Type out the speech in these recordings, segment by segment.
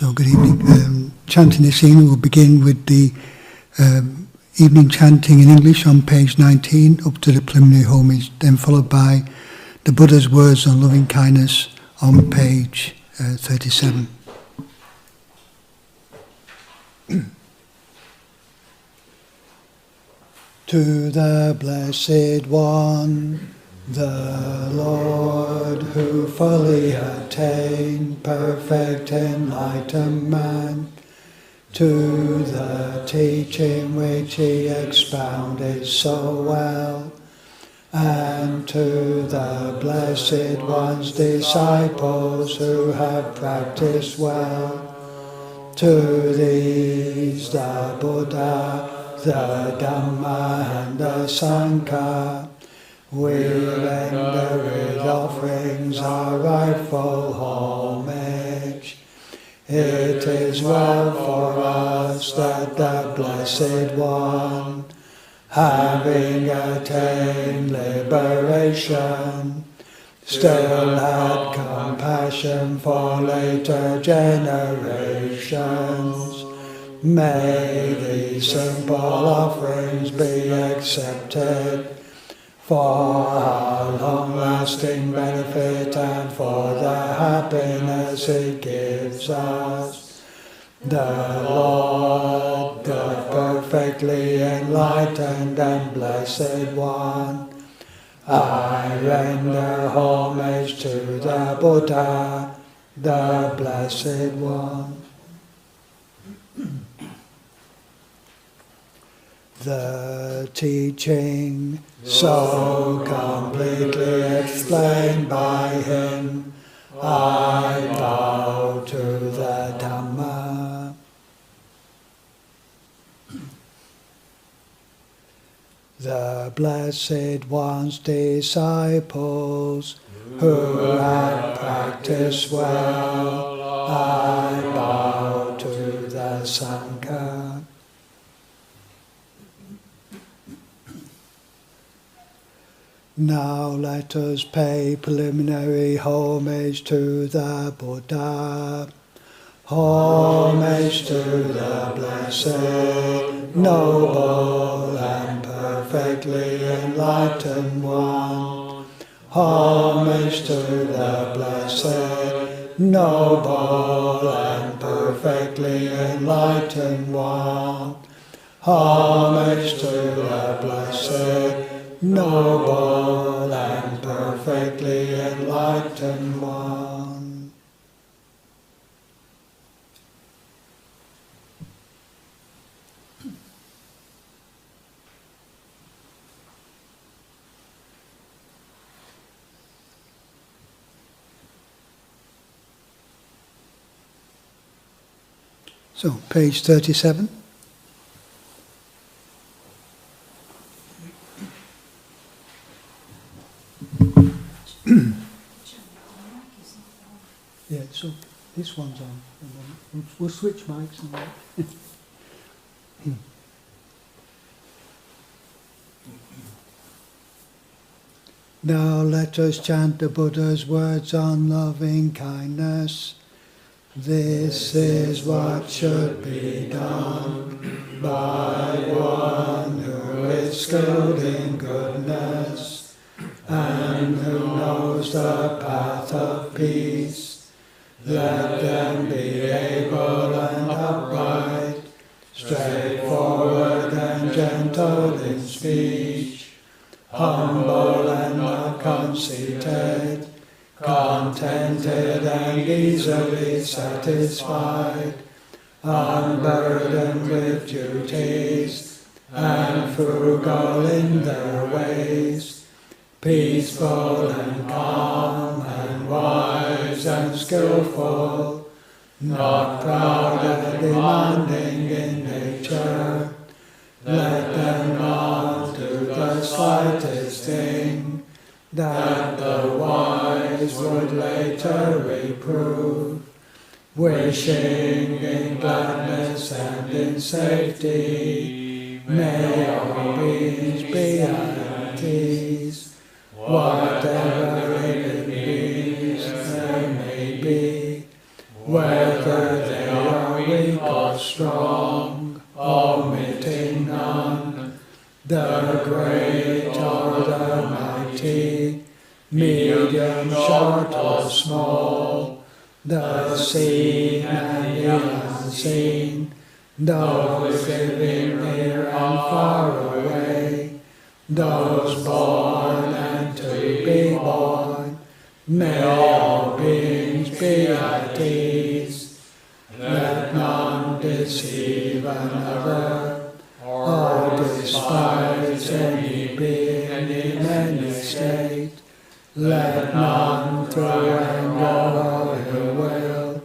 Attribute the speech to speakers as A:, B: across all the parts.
A: So good evening. Chanting this evening will begin with the evening chanting in English on page 19 up to the preliminary homage, then followed by the Buddha's words on loving kindness on page 37. To the Blessed One, the Lord who fully attained perfect enlightenment, to the teaching which he expounded so well, and to the Blessed One's disciples who have practiced well, to these the Buddha, the Dhamma and the Sangha, we render with offerings our rightful homage. It is well for us that the Blessed One, having attained liberation, still had compassion for later generations. May these simple offerings be accepted for our long-lasting benefit and for the happiness it gives us. The Lord, the perfectly enlightened and Blessed One, I render homage to the Buddha, the Blessed One. The teaching so completely explained by him, I bow to the Dhamma. The Blessed One's disciples who have practiced well, I bow to the Sangha. Now let us pay preliminary homage to the Buddha, homage to the Blessed, Noble and perfectly enlightened One, homage to the Blessed, Noble and perfectly enlightened One, homage to the Blessed, Noble and perfectly enlightened One. So, page 37. Yeah, so this one's on. We'll switch mics and that. Now let us chant the Buddha's words on loving kindness. This is what should be done by one who is skilled in goodness and who knows the path of peace. Let them be able and upright, straightforward and gentle in speech, humble and not conceited, contented and easily satisfied, unburdened with duties, and frugal in their ways, peaceful and calm and wise and skillful, not proud and demanding in nature. Let them not do the slightest thing that the wise would later reprove, wishing in gladness and in safety. May all beings be at ease. Whatever living beings there may be, whether they
B: or strong, omitting none, the great or the mighty, medium, short or small, the seen and the unseen, those living near and far away, those born and to be born, may all beings be at ease. Let none deceive another, or despise any being in any state. Let none through anger or ill will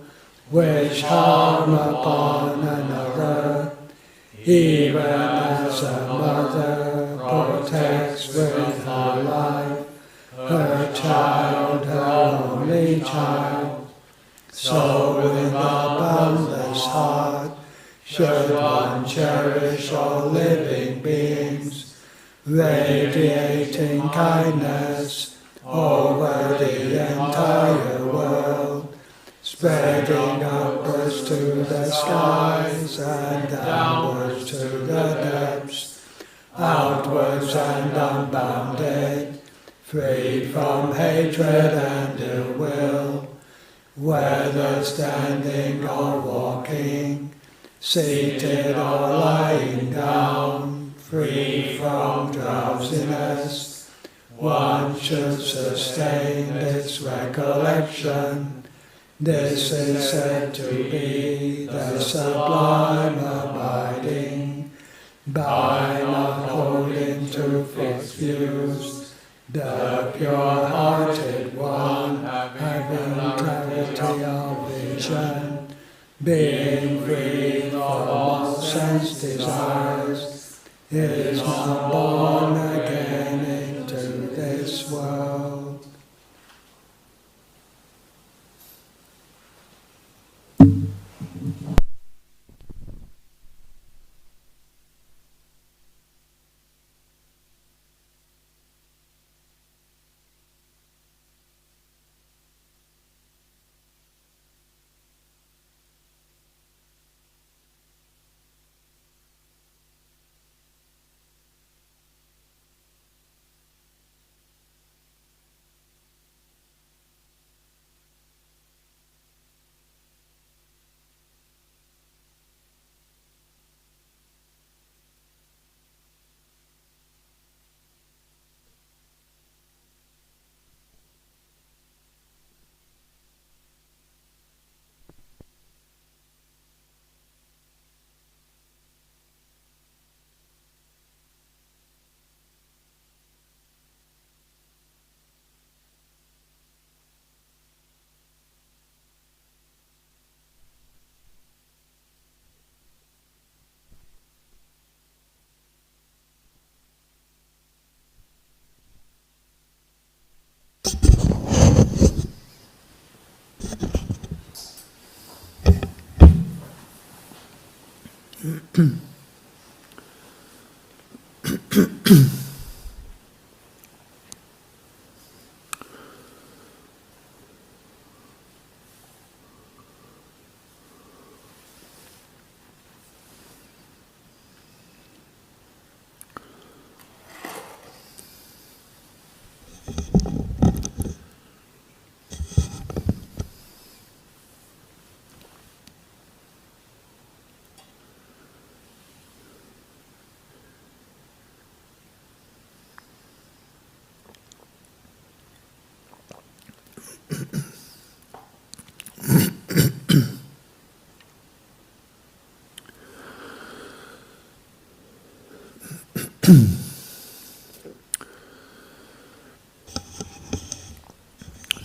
B: wish harm upon another, even as a mother protects with her life her child, her only child. So with a boundless heart should one cherish all living beings, radiating kindness over the entire world, spreading upwards to the skies and downwards to the depths, outwards and unbounded, freed from hatred and ill will, whether standing or walking, seated or lying down, free from drowsiness. One should sustain this recollection. This is said to be the sublime abiding, by not holding to false views, the pure-hearted one, having clarity of vision, being free from all sense desires, is not born again into this world.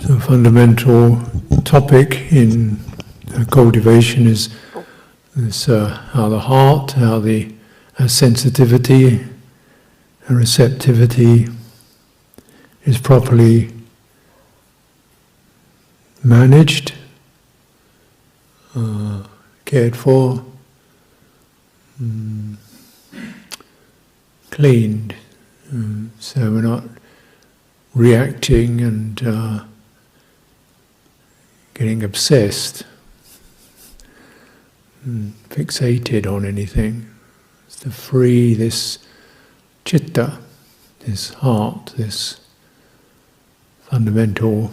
C: The fundamental topic in cultivation is how the heart, how the sensitivity and receptivity is properly managed, cared for, cleaned, so we're not reacting and getting obsessed. fixated on anything. It's to free this chitta, this heart, this fundamental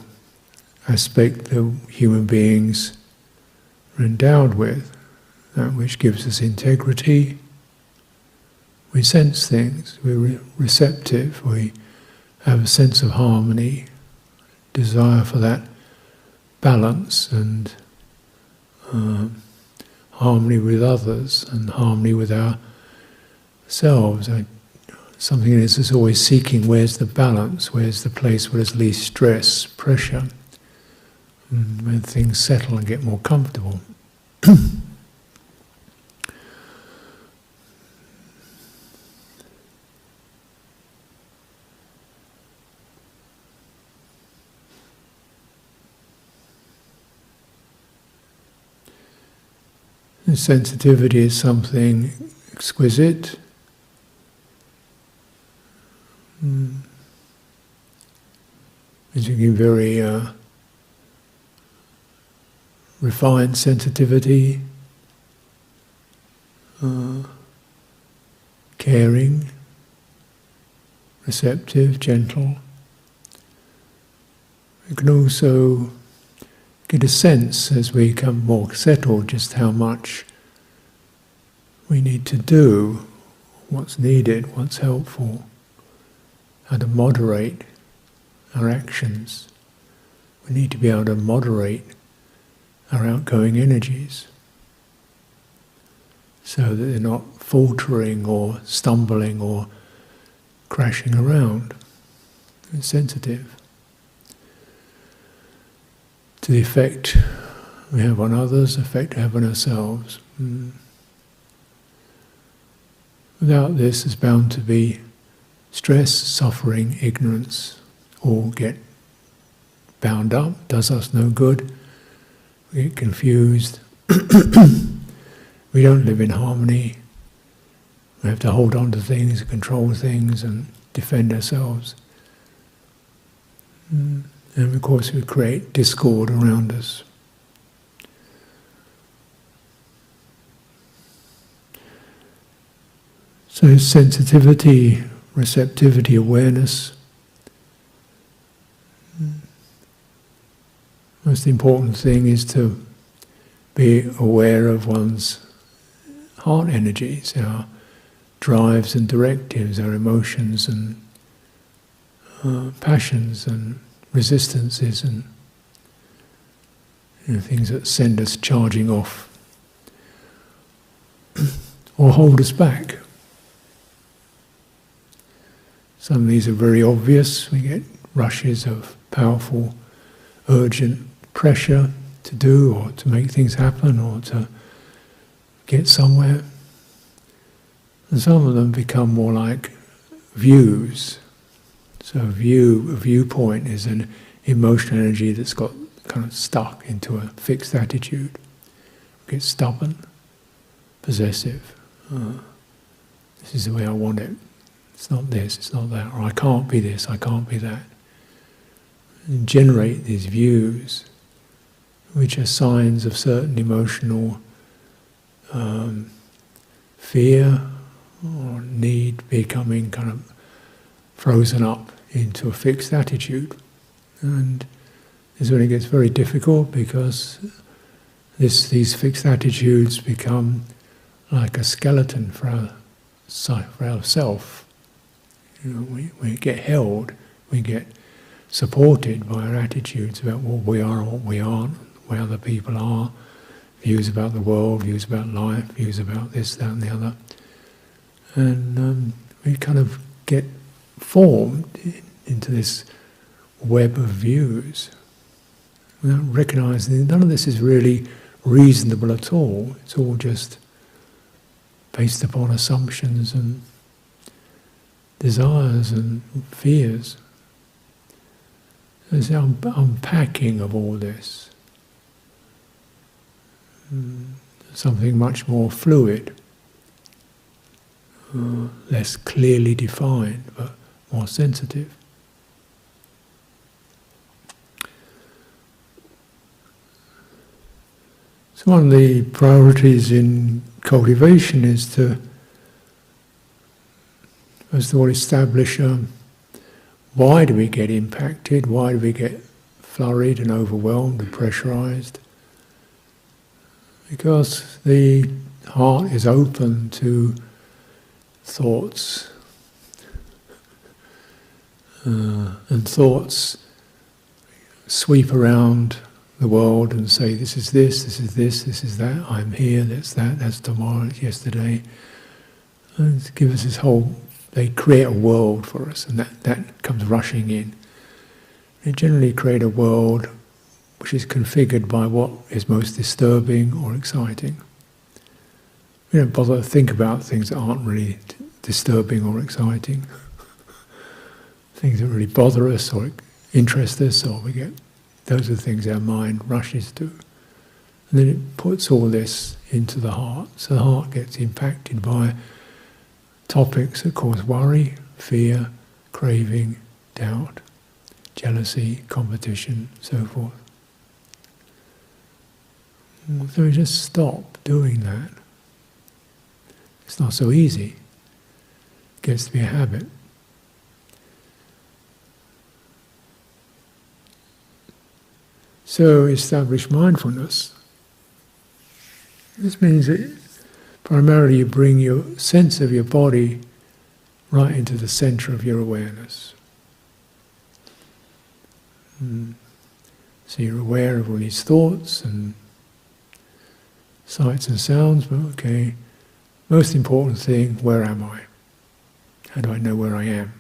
C: aspect that human beings are endowed with, that which gives us integrity. We sense things, we're receptive, we have a sense of harmony, desire for that balance and harmony with others and harmony with ourselves. Something in us is always seeking where's the balance, where's the place where there's least stress, pressure, and when things settle and get more comfortable. And sensitivity is something exquisite. It's a very refined sensitivity, caring, receptive, gentle. We can also get a sense as we become more settled just how much we need to do, what's needed, what's helpful, how to moderate our actions. We need to be able to moderate our outgoing energies so that they're not faltering or stumbling or crashing around. It's sensitive to the effect we have on others, effect we have on ourselves. Without this, there's bound to be stress, suffering, ignorance, all get bound up, does us no good, we get confused, we don't live in harmony, we have to hold on to things, control things and defend ourselves. And of course we create discord around us. So sensitivity, receptivity, awareness. Most important thing is to be aware of one's heart energies, our drives and directives, our emotions and passions and resistances and things that send us charging off or hold us back. Some of these are very obvious. We get rushes of powerful, urgent pressure to do or to make things happen or to get somewhere. And some of them become more like views. So a viewpoint is an emotional energy that's got kind of stuck into a fixed attitude. We get stubborn, possessive. This is the way I want it. It's not this, it's not that. Or I can't be this, I can't be that. And generate these views, which are signs of certain emotional fear or need becoming kind of frozen up into a fixed attitude. And this is when it gets very difficult because these fixed attitudes become like a skeleton for our self. We get held, we get supported by our attitudes about what we are and what we aren't, where other people are, views about the world, views about life, views about this, that and the other. And we kind of get formed into this web of views without recognizing none of this is really reasonable at all. It's all just based upon assumptions and desires and fears. There's an unpacking of all this. Something much more fluid, less clearly defined, but more sensitive. So one of the priorities in cultivation is to, first of all, establish why do we get impacted, why do we get flurried and overwhelmed and pressurized? Because the heart is open to thoughts, and thoughts sweep around the world and say, this is this, this is this, this is that, I'm here, that's that, that's tomorrow, it's yesterday. And give us this whole, they create a world for us, and that comes rushing in. They generally create a world which is configured by what is most disturbing or exciting. We don't bother to think about things that aren't really disturbing or exciting. Things that really bother us or interest us, or we get, those are the things our mind rushes to. And then it puts all this into the heart. So the heart gets impacted by topics that cause worry, fear, craving, doubt, jealousy, competition, so forth. So we just stop doing that. It's not so easy. It gets to be a habit. So establish mindfulness. This means that primarily you bring your sense of your body right into the center of your awareness. So you're aware of all these thoughts and sights and sounds, but okay, most important thing, where am I? How do I know where I am?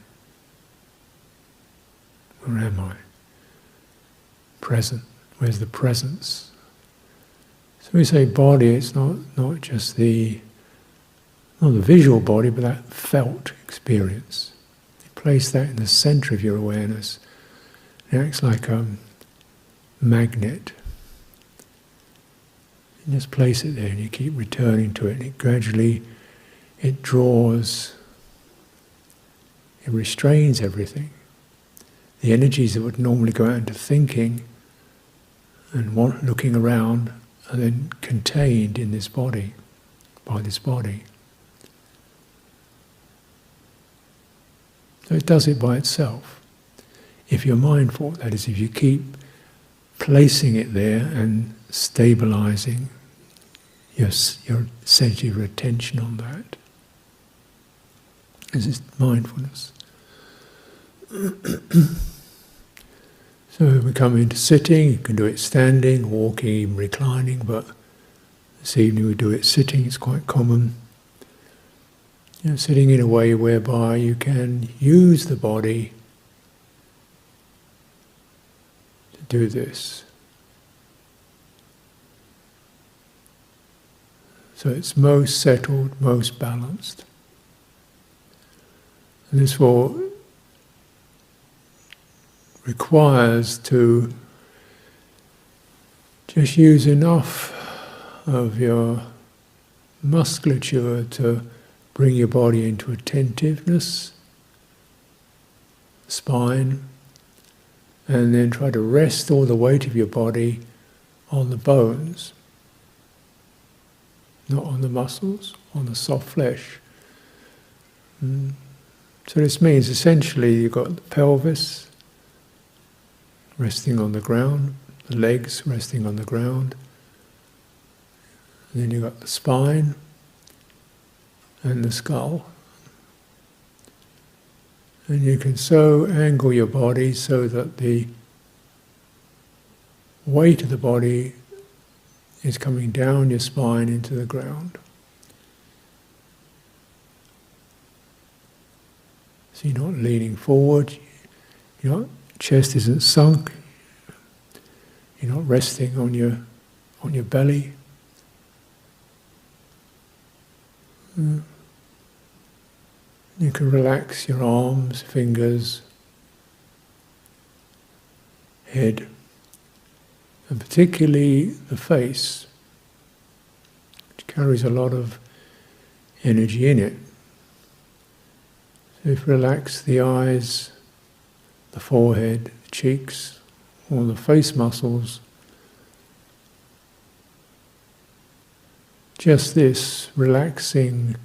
C: Where am I? Present. Where's the presence? So we say body, it's not just not the visual body, but that felt experience. You place that in the center of your awareness. It acts like a magnet. You just place it there and you keep returning to it, and it gradually, it draws, it restrains everything. The energies that would normally go out into thinking and looking around are then contained in this body, by this body. So it does it by itself. If you're mindful, that is, if you keep placing it there and stabilizing your sense of attention on that. This is mindfulness. So we come into sitting, you can do it standing, walking, even reclining, but this evening we do it sitting, it's quite common. Sitting in a way whereby you can use the body to do this. So it's most settled, most balanced. And this will requires to just use enough of your musculature to bring your body into attentiveness, spine, and then try to rest all the weight of your body on the bones, not on the muscles, on the soft flesh. So this means essentially you've got the pelvis resting on the ground, the legs resting on the ground, and then you've got the spine and the skull. And you can so angle your body so that the weight of the body is coming down your spine into the ground. So you're not leaning forward, your chest isn't sunk, you're not resting on your belly. You can relax your arms, fingers, head, and particularly the face, which carries a lot of energy in it. So if you relax the eyes, the forehead, the cheeks, all the face muscles, just this relaxing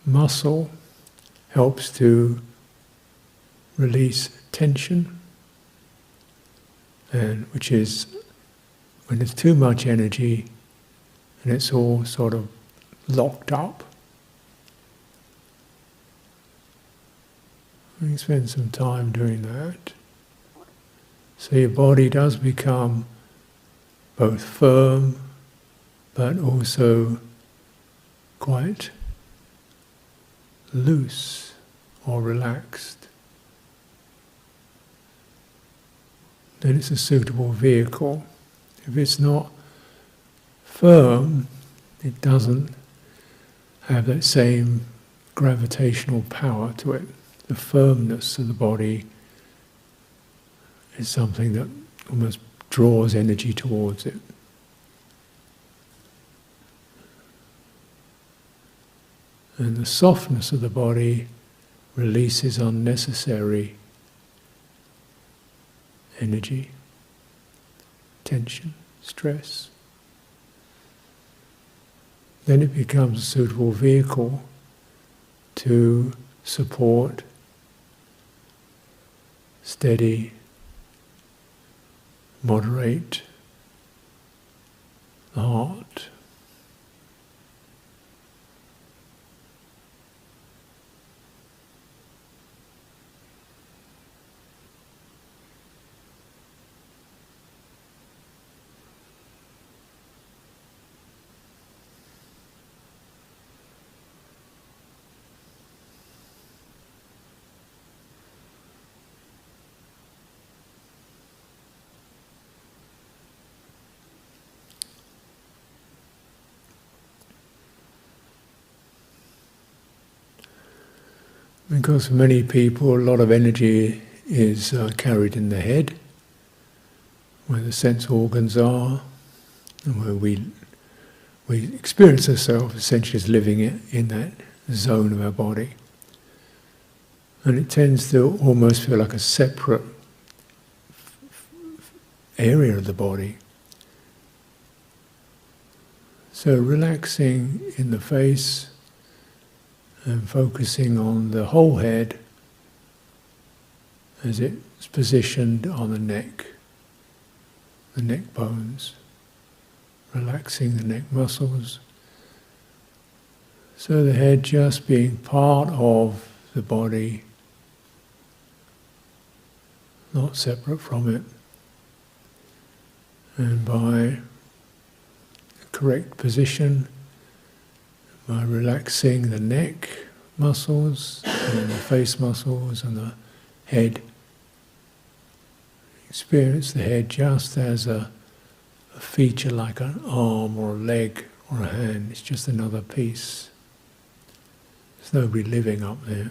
C: muscle helps to release tension, and which is when there's too much energy and it's all sort of locked up. You spend some time doing that. So your body does become both firm but also quite loose or relaxed. Then it's a suitable vehicle. If it's not firm, it doesn't have that same gravitational power to it. The firmness of the body is something that almost draws energy towards it. And the softness of the body releases unnecessary energy, tension, stress. Then it becomes a suitable vehicle to support steady, moderate the heart. Because for many people, a lot of energy is carried in the head, where the sense organs are, and where we experience ourselves essentially as living in that zone of our body. And it tends to almost feel like a separate area of the body. So relaxing in the face and focusing on the whole head as it's positioned on the neck bones, relaxing the neck muscles. So the head just being part of the body, not separate from it. And by the correct position, by relaxing the neck muscles and the face muscles and the head, experience the head just as a feature like an arm or a leg or a hand. It's just another piece. There's nobody living up there.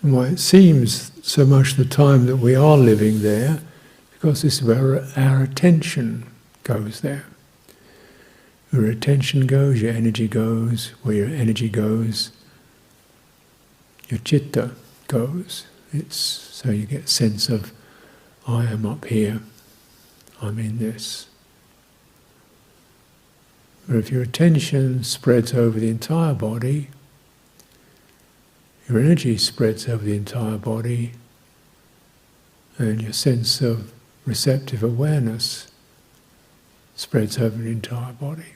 C: And why it seems so much the time that we are living there, because this is where our attention goes there. Where your attention goes, your energy goes. Where your energy goes, your citta goes. It's so you get a sense of, I am up here, I'm in this. But if your attention spreads over the entire body, your energy spreads over the entire body, and your sense of receptive awareness spreads over the entire body.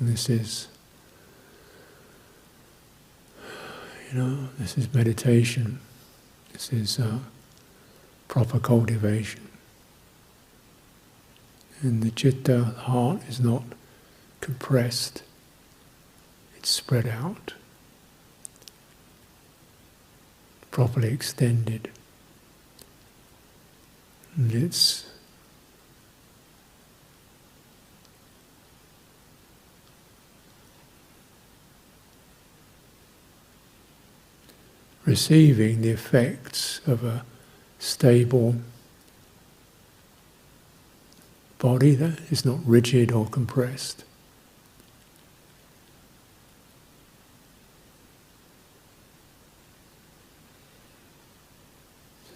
C: This is, this is meditation. This is proper cultivation. And the citta, the heart, is not compressed. It's spread out, properly extended, and it's receiving the effects of a stable body that is not rigid or compressed.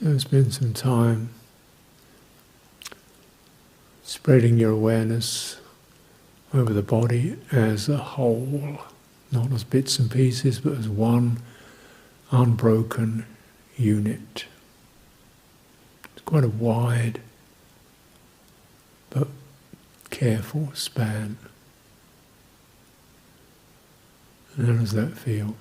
C: So spend some time spreading your awareness over the body as a whole, not as bits and pieces, but as one unbroken unit. It's quite a wide but careful span. And how does that feel?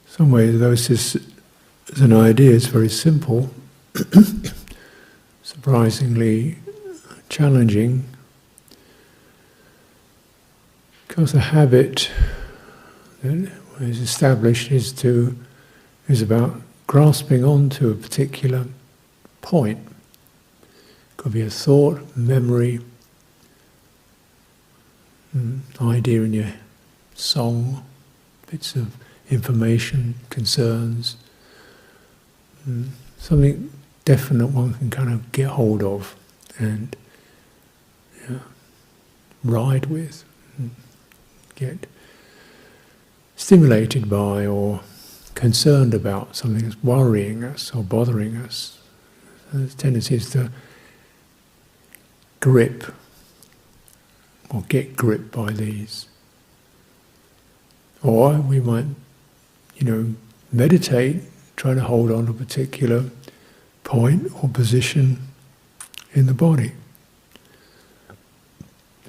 C: Some ways, though, as an idea, it's very simple, surprisingly challenging, because the habit that is established is about grasping onto a particular point. Could be a thought, memory, idea in your song, bits of information, concerns, something definite one can kind of get hold of and ride with, get stimulated by or concerned about, something that's worrying us or bothering us. The tendency is to grip or get gripped by these. Or we might, meditate trying to hold on to a particular point or position in the body.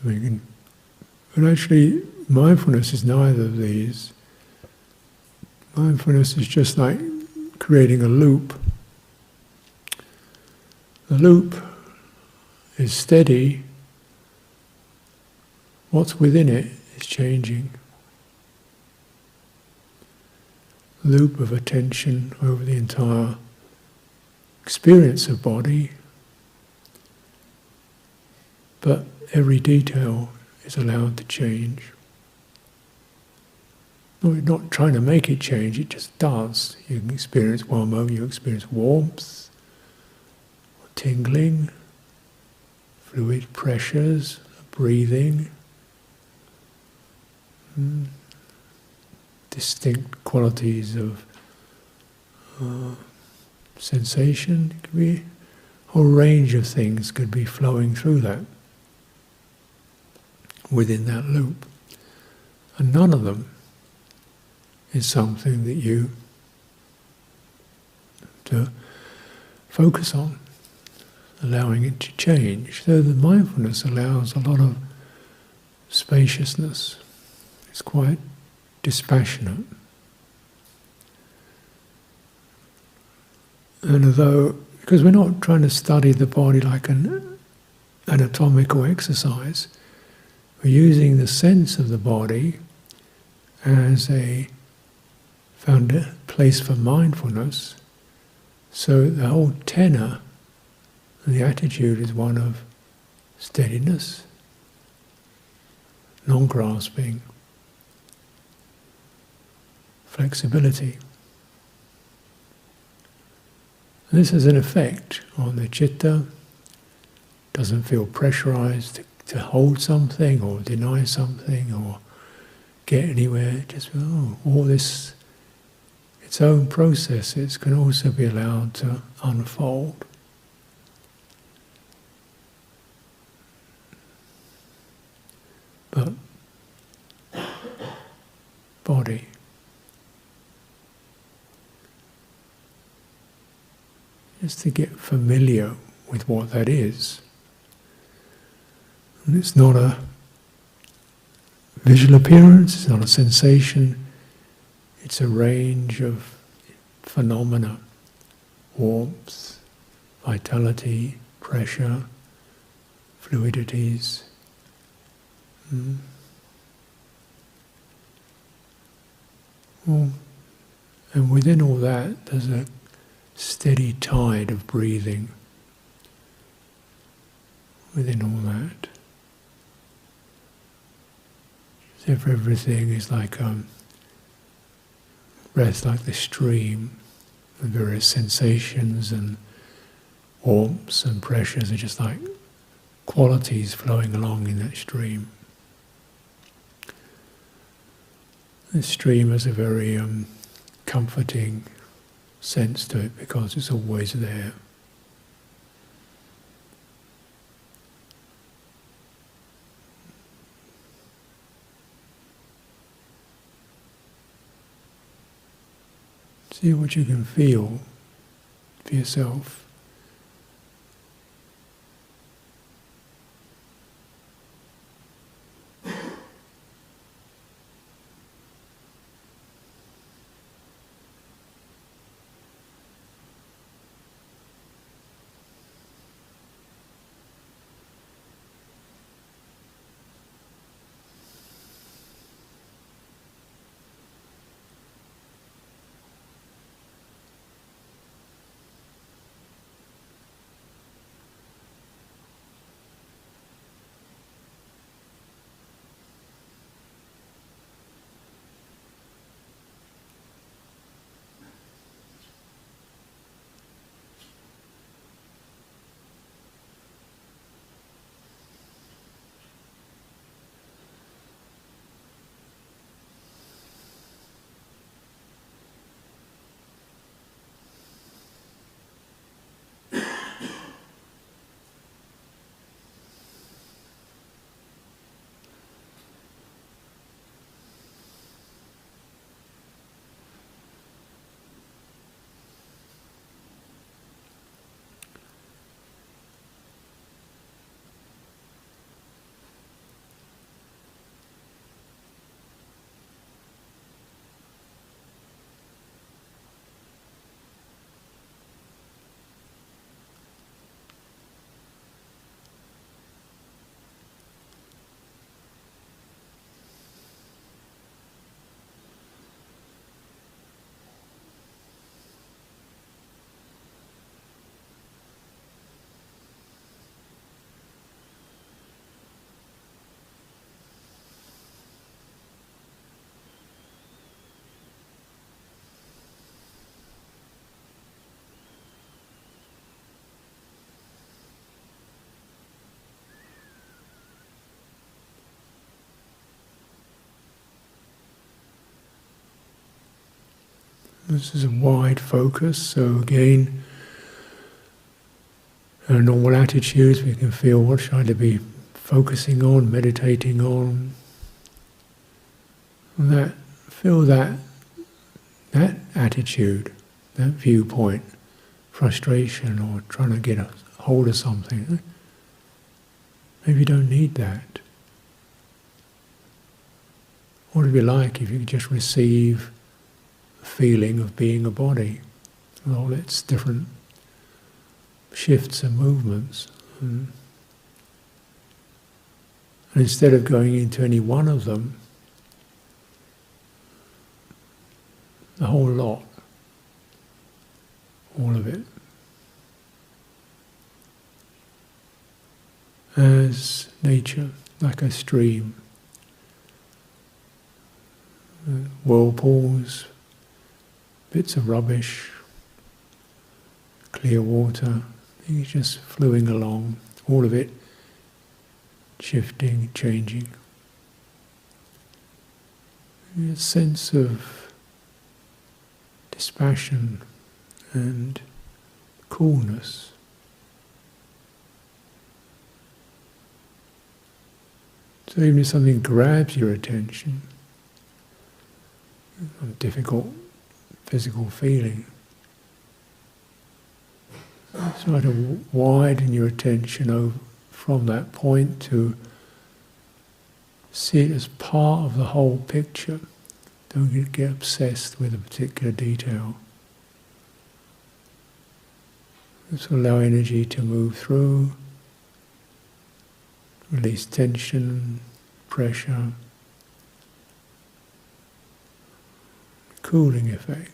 C: But actually, mindfulness is neither of these. Mindfulness is just like creating a loop. The loop is steady. What's within it is changing. Loop of attention over the entire experience of body, but every detail is allowed to change. We're not trying to make it change, it just does. You can experience one moment, you experience warmth, tingling, fluid pressures, breathing, distinct qualities of sensation. It could be a whole range of things could be flowing through that, within that loop. And none of them is something that you have to focus on, allowing it to change. So the mindfulness allows a lot of spaciousness. It's quite dispassionate. And although, because we're not trying to study the body like an anatomical exercise, we're using the sense of the body as a place for mindfulness. So the whole tenor and the attitude is one of steadiness, non-grasping, flexibility. And this has an effect on the citta. Doesn't feel pressurized to hold something or deny something or get anywhere. Just all this, its own processes can also be allowed to unfold. But body, just to get familiar with what that is. And it's not a visual appearance, it's not a sensation, it's a range of phenomena: warmth, vitality, pressure, fluidities. Well, and within all that, there's a steady tide of breathing. Within all that, as if everything is like breath, like the stream, and various sensations and warmths and pressures are just like qualities flowing along in that stream. The stream has a very comforting sense to it because it's always there. See what you can feel for yourself. This is a wide focus, so again, our normal attitudes, we can feel what should I be focusing on, meditating on. And feel that attitude, that viewpoint, frustration or trying to get a hold of something. Maybe you don't need that. What would it be like if you could just receive the feeling of being a body, with all its different shifts and movements? And instead of going into any one of them, the whole lot, all of it, as nature, like a stream, whirlpools, bits of rubbish, clear water, it's just flowing along, all of it shifting, changing. A sense of dispassion and coolness. So even if something grabs your attention, a difficult physical feeling, try to widen your attention over from that point to see it as part of the whole picture. Don't get obsessed with a particular detail. Just allow energy to move through, release tension, pressure, cooling effect.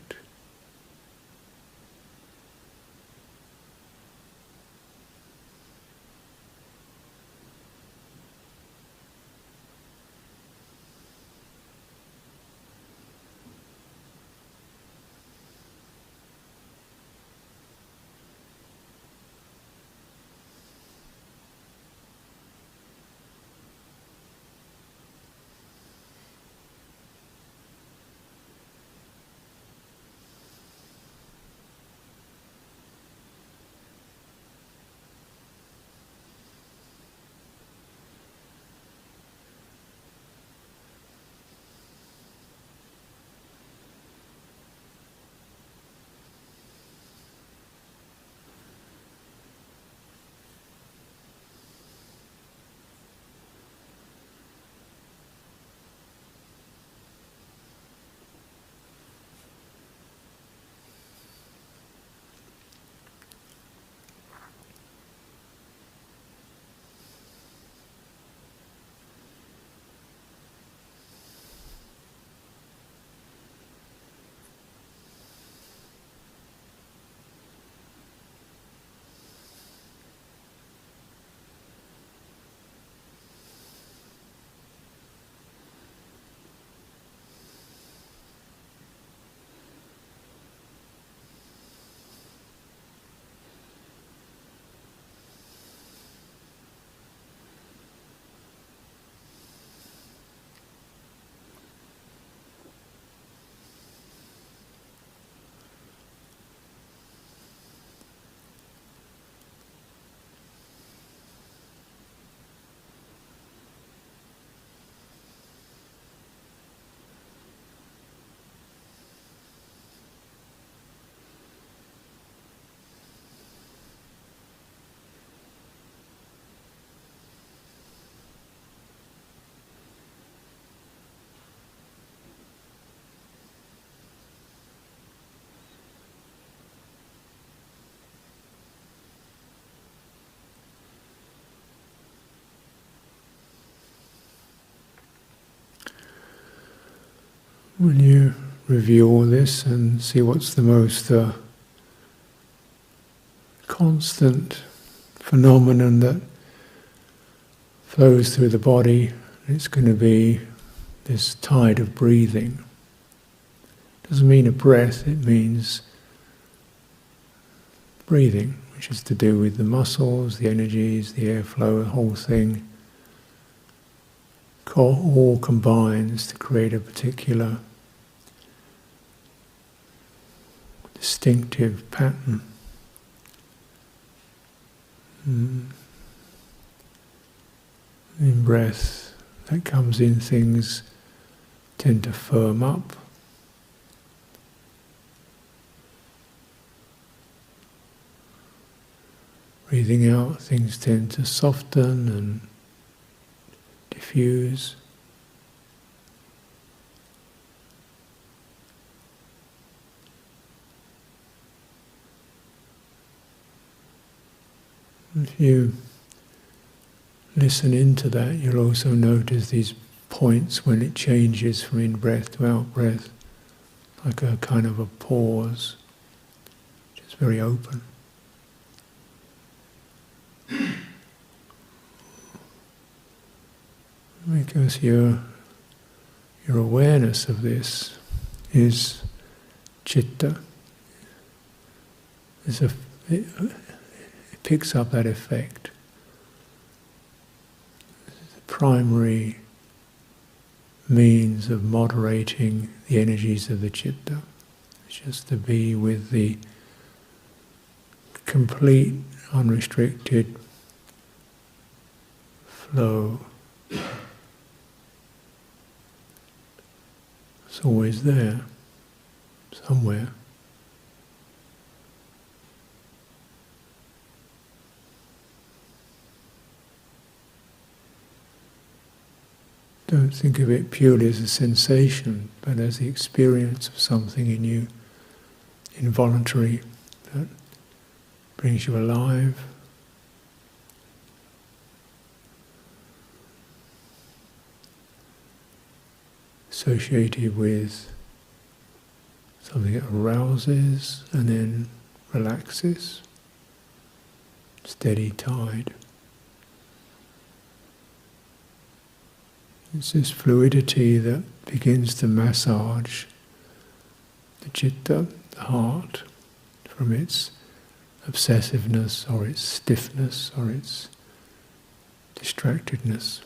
C: When you review all this and see what's the most constant phenomenon that flows through the body, it's going to be this tide of breathing. Doesn't mean a breath, it means breathing, which is to do with the muscles, the energies, the airflow, the whole thing. All combines to create a particular distinctive pattern. In breath that comes in, things tend to firm up. Breathing out, things tend to soften and diffuse. If you listen into that, you'll also notice these points when it changes from in-breath to out-breath, like a kind of a pause, which is very open. Because your awareness of this is citta. It picks up that effect. The primary means of moderating the energies of the citta is just to be with the complete, unrestricted flow. It's always there, somewhere. Don't think of it purely as a sensation, but as the experience of something in you, involuntary, that brings you alive. Associated with something that arouses and then relaxes, steady tide. It's this fluidity that begins to massage the citta, the heart, from its obsessiveness or its stiffness or its distractedness.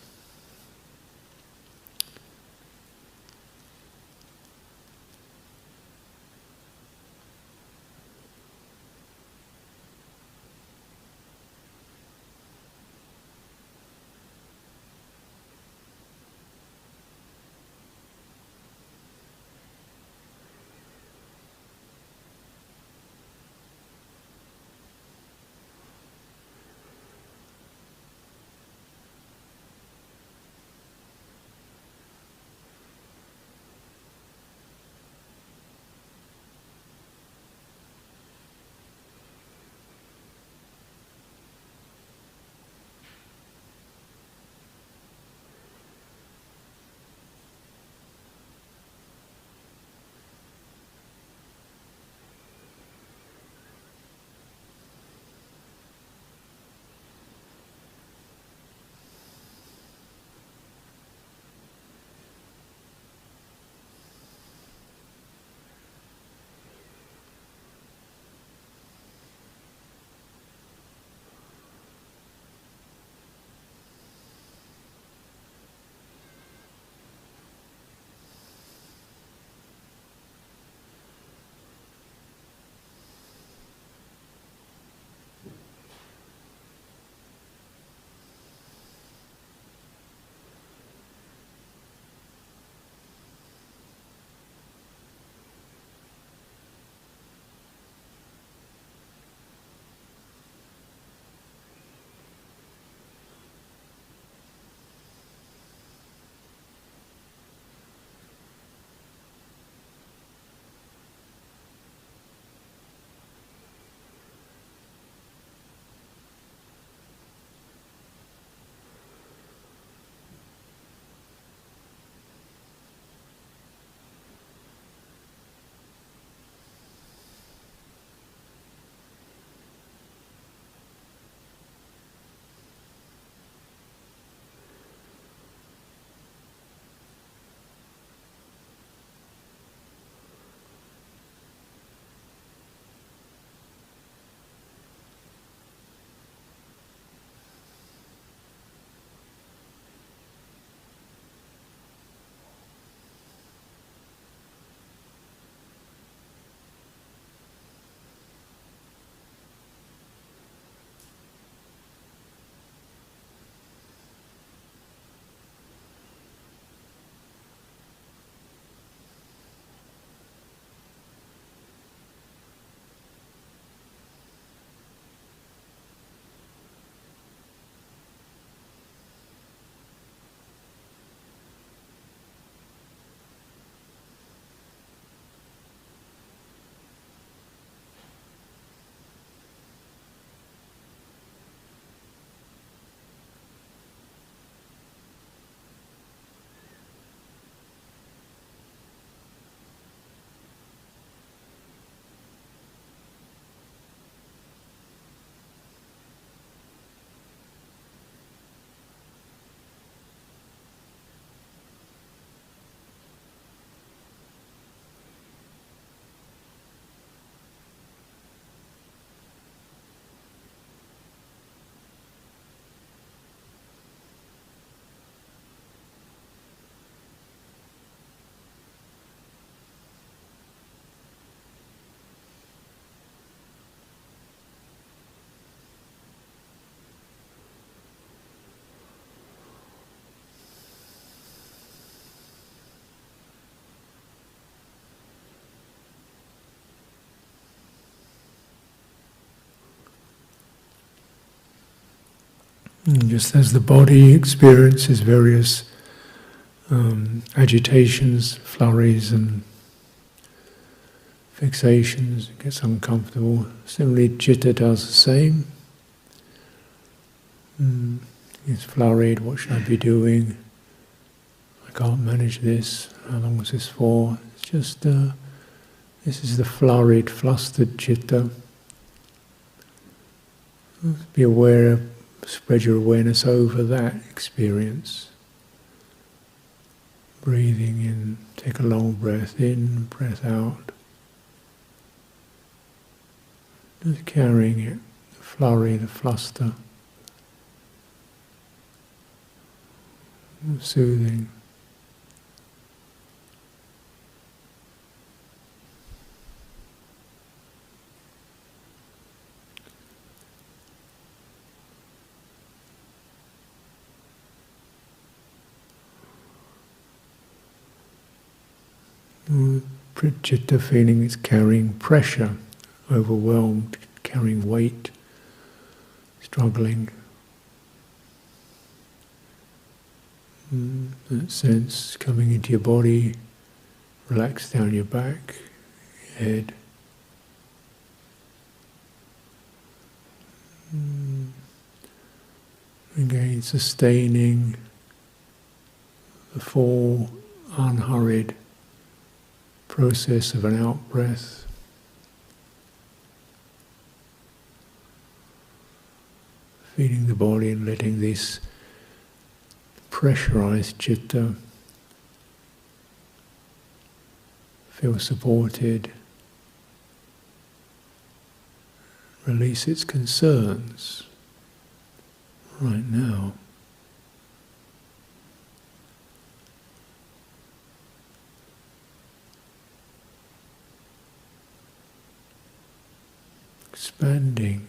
C: And just as the body experiences various agitations, flurries and fixations, it gets uncomfortable, similarly citta does the same. It's flurried, what should I be doing? I can't manage this, how long is this for? It's just, this is the flurried, flustered citta. Be aware, spread your awareness over that experience. Breathing in, take a long breath in, breath out. Just carrying it, the flurry, the fluster. Soothing. Citta feeling it's carrying pressure, overwhelmed, carrying weight, struggling. That sense coming into your body, relax down your back, your head. Again, sustaining the full, unhurried process of an out-breath. Feeding the body and letting this pressurized citta feel supported, release its concerns right now. Expanding.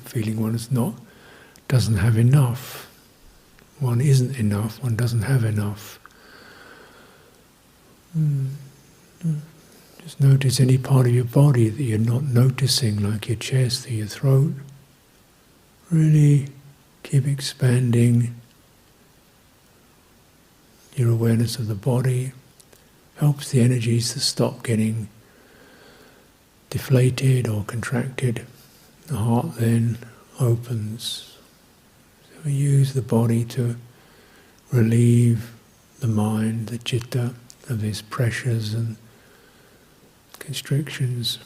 C: Feeling doesn't have enough. One isn't enough, one doesn't have enough. Just notice any part of your body that you're not noticing, like your chest or your throat. Really keep expanding your awareness of the body. Helps the energies to stop getting deflated or contracted. The heart then opens. So we use the body to relieve the mind, the citta, of these pressures and constrictions.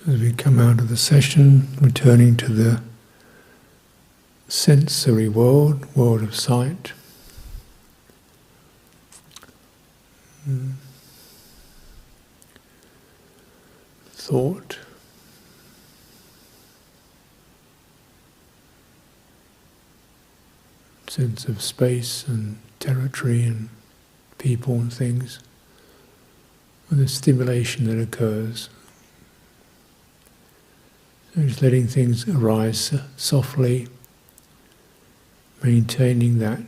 C: As we come out of the session, returning to the sensory world of sight, thought, sense of space and territory and people and things, and the stimulation that occurs. So just letting things arise softly, maintaining that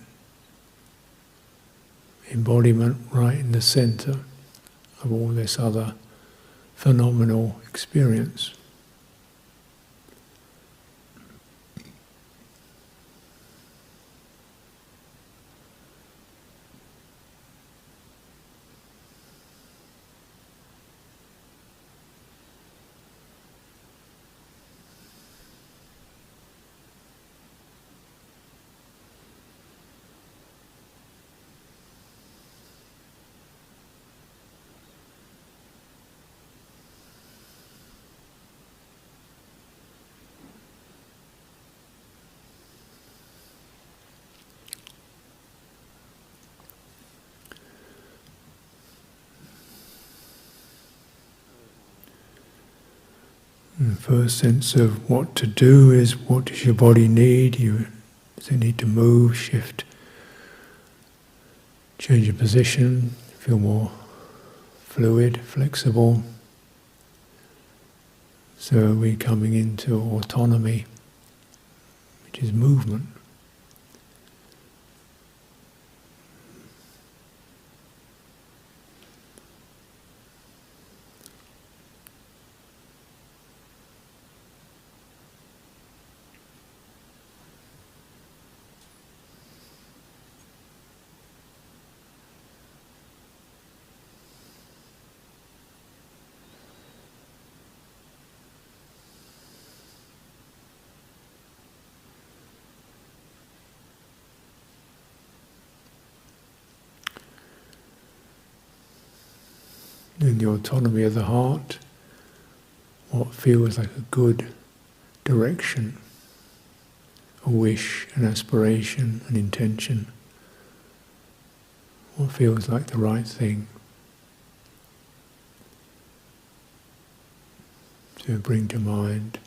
C: embodiment right in the center of all this other phenomenal experience. The first sense of what to do is, what does your body need? Does it need to move, shift, change your position, feel more fluid, flexible? So we're coming into autonomy, which is movement. In the autonomy of the heart, what feels like a good direction, a wish, an aspiration, an intention, what feels like the right thing to bring to mind.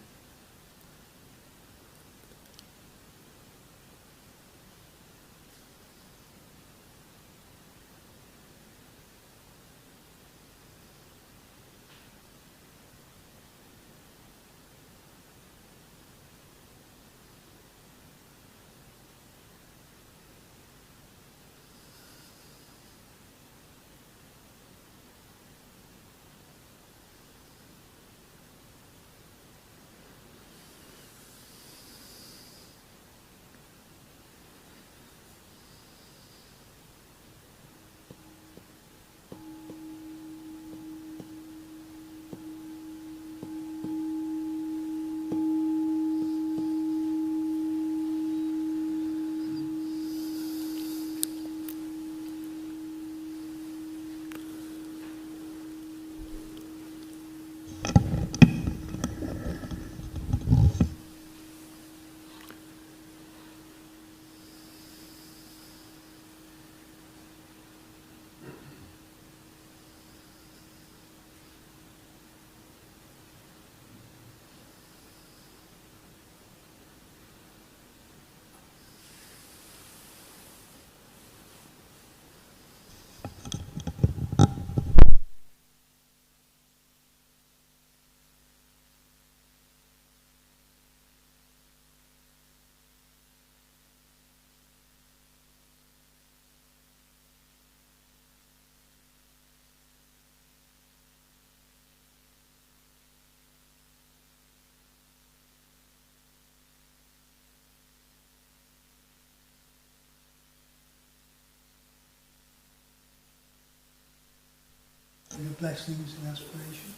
A: Your blessings and aspirations.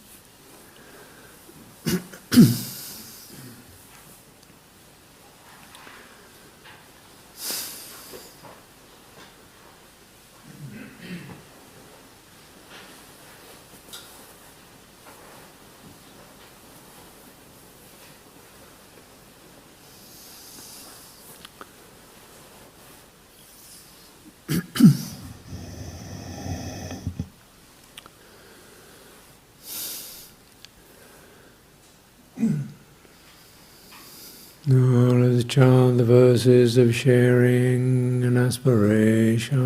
C: Now let's chant the verses of sharing and aspiration.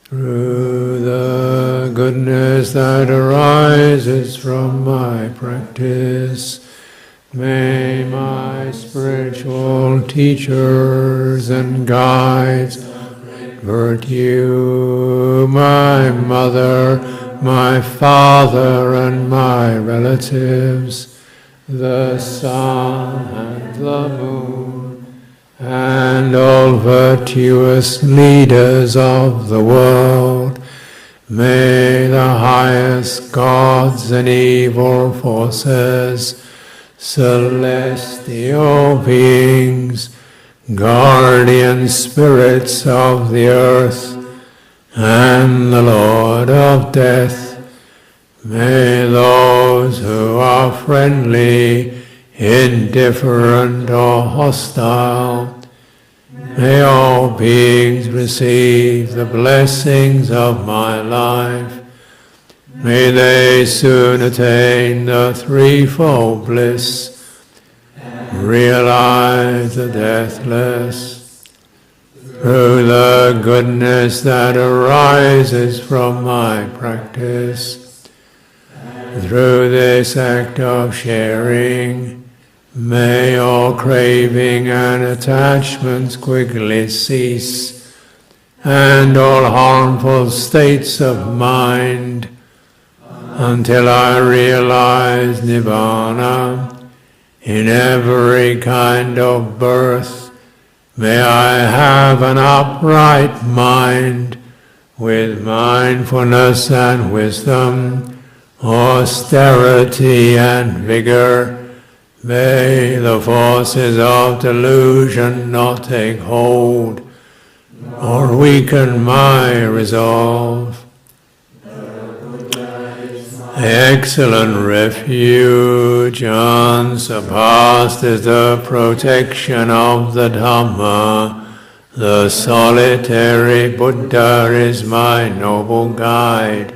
C: Through the goodness that arises from my practice, may my spiritual teachers and guides, virtue, my mother, my father, and my relatives, the sun and the moon, and all virtuous leaders of the world, may the highest gods and evil forces, celestial beings, guardian spirits of the earth, and the Lord of death, may those who are friendly, indifferent, or hostile, may all beings receive the blessings of my life. May they soon attain the threefold bliss, realize the deathless. Through the goodness that arises from my practice, through this act of sharing, may all craving and attachments quickly cease, and all harmful states of mind, until I realize Nibbana in every kind of birth. May I have an upright mind, with mindfulness and wisdom, austerity and vigor. May the forces of delusion not take hold or weaken my resolve. Excellent refuge, unsurpassed is the protection of the Dhamma. The solitary Buddha is my noble guide.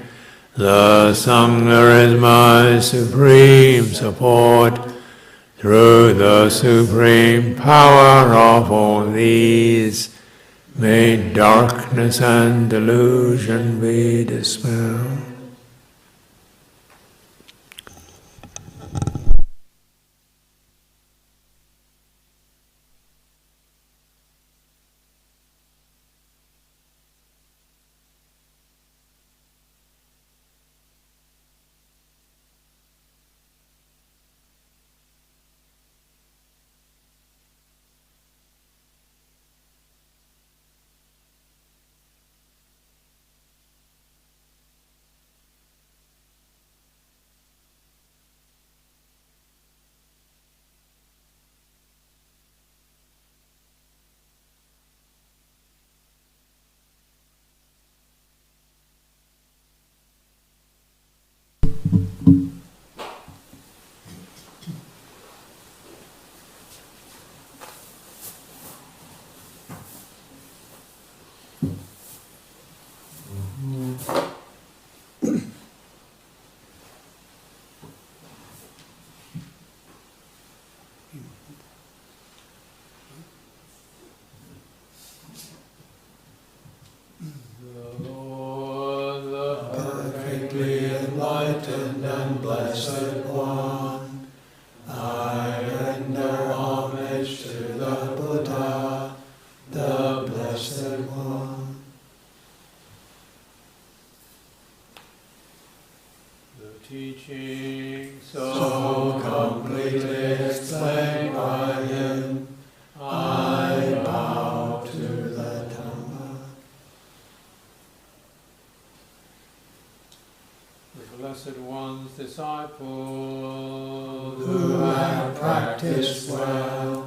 C: The Sangha is my supreme support. Through the supreme power of all these, may darkness and delusion be dispelled.
B: Enlightened and blessed one, I render homage to the Buddha, the blessed one. The teaching so completely explained by him, I bow to the Dhamma. The Blessed One's disciples who have practiced well,